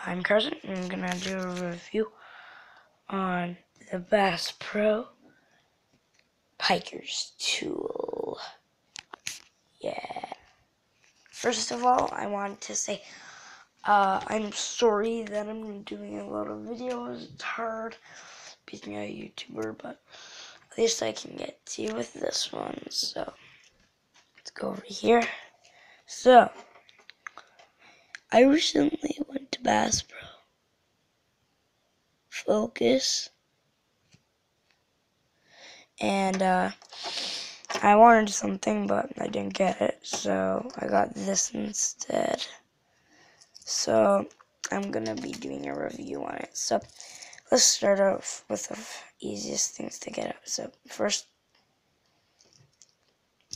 I'm Carson, and I'm gonna do a review on the Bass Pro Piker's tool. Yeah. First of all, I want to say I'm sorry that I'm doing a lot of videos. It's hard being a YouTuber, but at least I can get to you with this one. So let's go over here. So I recently went to Bass Pro. Focus. And I wanted something, but I didn't get it, so I got this instead. So I'm gonna be doing a review on it. So let's start off with the easiest things to get out. So first,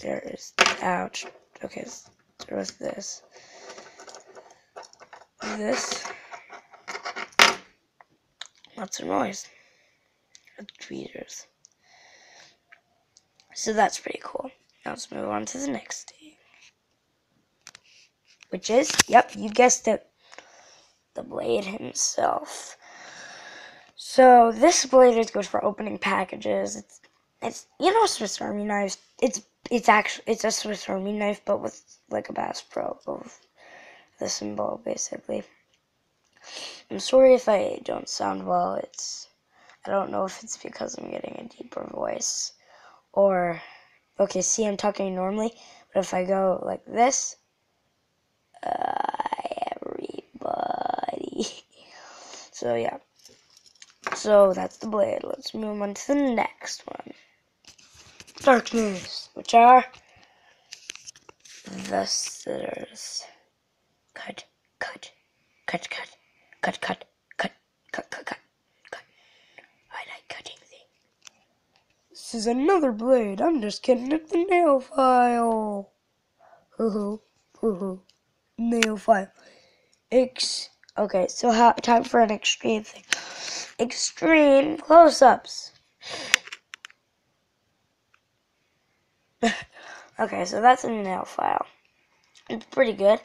there is, ouch. Okay, so there was this. Lots of noise. Tweeters. So that's pretty cool. Now let's move on to the next thing. Which is, yep, you guessed it, the blade himself. So this blade is good for opening packages. It's Swiss Army knives. It's a Swiss Army knife, but with like a Bass Pro of the symbol basically. I'm sorry if I don't sound well. I don't know if it's because I'm getting a deeper voice or okay. See, I'm talking normally, but if I go like this, everybody. So yeah. So that's the blade. Let's move on to the next one. Darkness, which are the scissors. Cut, cut, cut, cut, cut, cut, cut, cut, cut, cut, cut. I like cutting things. This is another blade. I'm just kidding. It's the nail file. Hoo hoo, nail file. Okay, so time for an extreme thing. Extreme close-ups. Okay, so that's a nail file. It's pretty good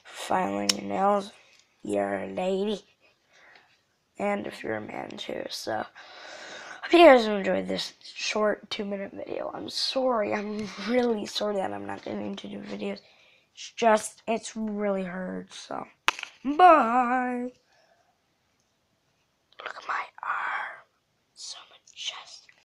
for filing your nails. You're a lady. And if you're a man too. So, hope you guys enjoyed this short 2-minute video. I'm sorry. I'm really sorry that I'm not getting to do videos. It's really hard. So, bye. Look at my